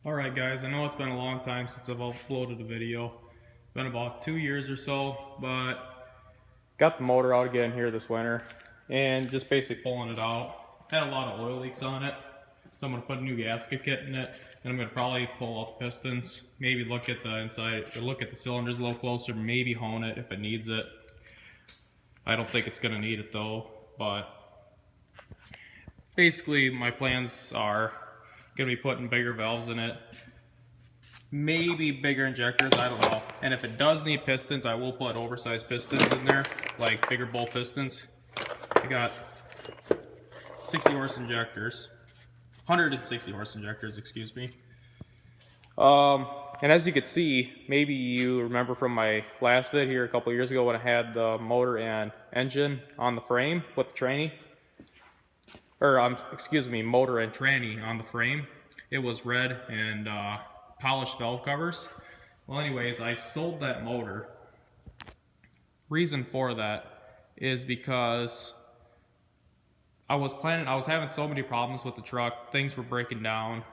Alright guys, I know it's been a long time since I've uploaded a video. It's been about 2 years or so, but got the motor out again here this winter and just basically pulling it out. Had a lot of oil leaks on it, so I'm going to put a new gasket kit in it, and I'm going to probably pull out the pistons, maybe look at the inside, or look at the cylinders a little closer, maybe hone it if it needs it. I don't think it's going to need it though, but basically my plans are going to be putting bigger valves in it, maybe bigger injectors, I don't know. And if it does need pistons, I will put oversized pistons in there, like bigger bowl pistons. I got 60 horse injectors, 160 horse injectors, excuse me. And as you can see, maybe you remember from my last vid here a couple years ago when I had the motor and engine on the frame with the tranny. Excuse me, motor and tranny on the frame. It was red and polished valve covers. Well, anyways, I sold that motor. Reason for that is because I was having so many problems with the truck. Things were breaking down,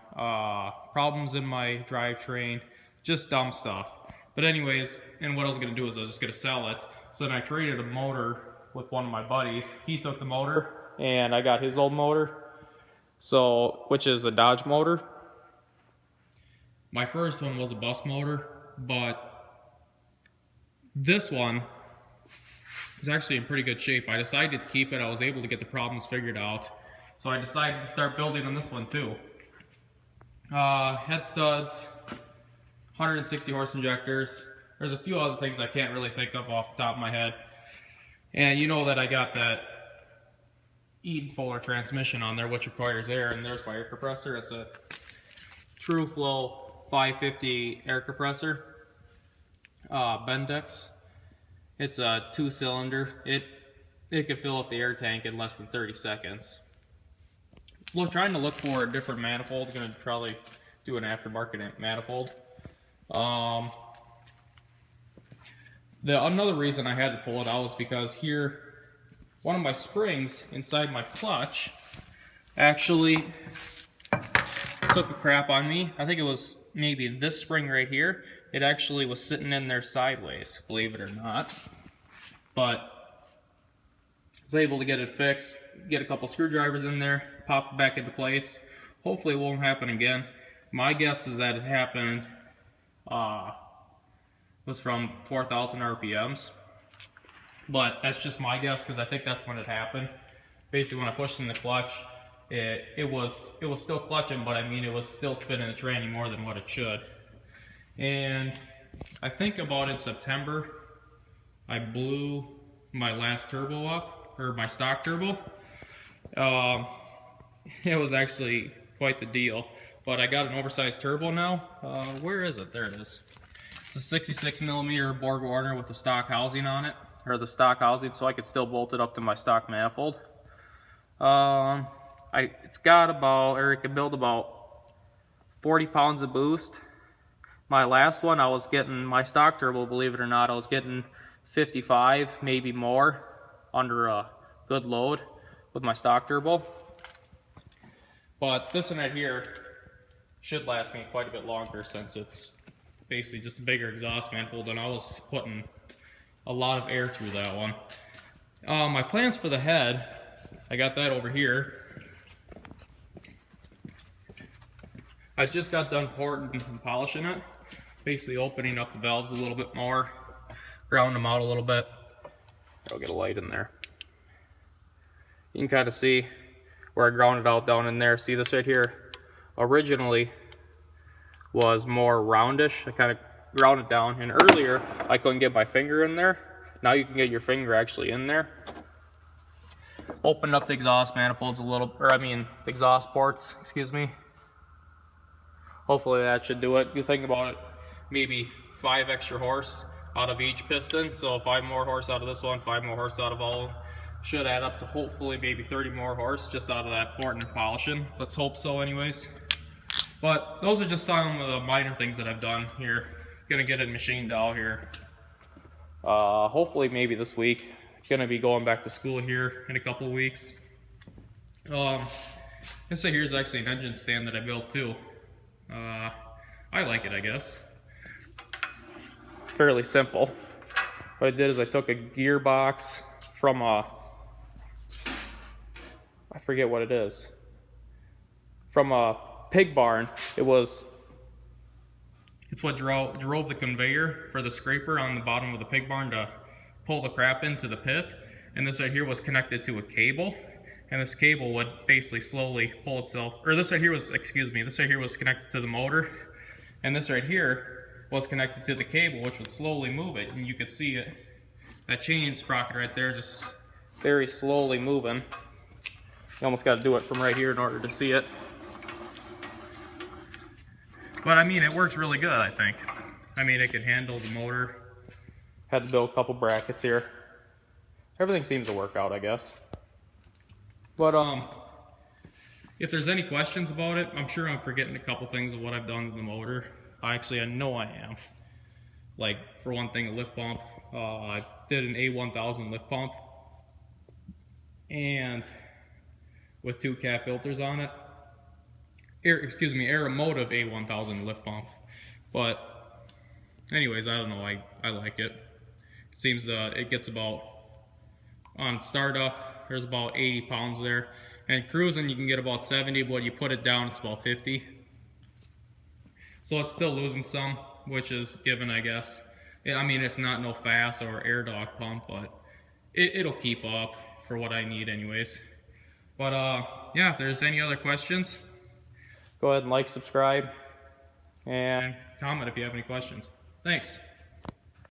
problems in my drivetrain, just dumb stuff. But anyways, and what I was gonna do is I was just gonna sell it. So then I traded a motor with one of my buddies. He took the motor, and I got his old motor, which is a Dodge motor. My first one was a bus motor, but this one is actually in pretty good shape. I decided to keep it. I was able to get the problems figured out, so I decided to start building on this one too. Head studs, 160 horse injectors. There's a few other things I can't really think of off the top of my head. And you know that I got that Eaton Fuller transmission on there, which requires air, and there's my air compressor. It's a True Flow 550 air compressor, Bendix. It's a 2-cylinder. It could fill up the air tank in less than 30 seconds. Trying to look for a different manifold. Going to probably do an aftermarket manifold. Another reason I had to pull it out was because here, one of my springs inside my clutch actually took a crap on me. I think it was maybe this spring right here. It actually was sitting in there sideways, believe it or not. But I was able to get it fixed, get a couple screwdrivers in there, pop it back into place. Hopefully it won't happen again. My guess is that it happened, was from 4,000 RPMs. But that's just my guess because I think that's when it happened. Basically, when I pushed in the clutch, it was still clutching, but I mean it was still spinning the tranny more than what it should. And I think about in September, I blew my last turbo up, or my stock turbo. It was actually quite the deal. But I got an oversized turbo now. Where is it? There it is. It's a 66 millimeter Borg Warner with the stock housing on it. Or the stock housing, so I could still bolt it up to my stock manifold. It's got about, or it can build about 40 pounds of boost. My last one, I was getting, my stock turbo, believe it or not, I was getting 55, maybe more, under a good load with my stock turbo. But this one right here should last me quite a bit longer since it's basically just a bigger exhaust manifold, and I was putting a lot of air through that one. My plans for the head, I got that over here. I just got done pouring and polishing it, basically opening up the valves a little bit more, ground them out a little bit. I'll get a light in there. You can kind of see where I ground it out down in there. See this right here? Originally was more roundish. I kind of ground it down, and earlier I couldn't get my finger in there. Now you can get your finger actually in there. Opened up the exhaust manifolds a little, the exhaust ports, excuse me. Hopefully that should do it. You think about it, maybe 5 extra horse out of each piston. So 5 more horse out of this one, 5 more horse out of all of them. Should add up to hopefully maybe 30 more horse just out of that porting and polishing. Let's hope so anyways. But those are just some of the minor things that I've done here. Gonna get it machined out here. Hopefully maybe this week. Gonna be going back to school here in a couple of weeks. This right here is actually an engine stand that I built too. I like it, I guess. Fairly simple. What I did is I took a gearbox from a, I forget what it is, from a pig barn. It's what drove the conveyor for the scraper on the bottom of the pig barn to pull the crap into the pit. And this right here was connected to a cable. And this cable would basically slowly pull itself, or this right here was, this right here was connected to the motor. And this right here was connected to the cable, which would slowly move it. And you could see it, that chain sprocket right there, just very slowly moving. You almost got to do it from right here in order to see it. But I mean, it works really good, I think. I mean, it could handle the motor. Had to build a couple brackets here. Everything seems to work out, I guess. But if there's any questions about it, I'm sure I'm forgetting a couple things of what I've done to the motor. Actually, I know I am. Like, for one thing, a lift pump. I did an A1000 lift pump, and with 2 cat filters on it. Aeromotive A1000 lift pump. But anyways, I don't know, I like it. It seems that it gets about, on startup, there's about 80 pounds there. And cruising, you can get about 70, but you put it down, it's about 50. So it's still losing some, which is given, I guess. I mean, it's not no fast or air dog pump, but it'll keep up for what I need anyways. But yeah, if there's any other questions, go ahead and like, subscribe, and comment if you have any questions. Thanks.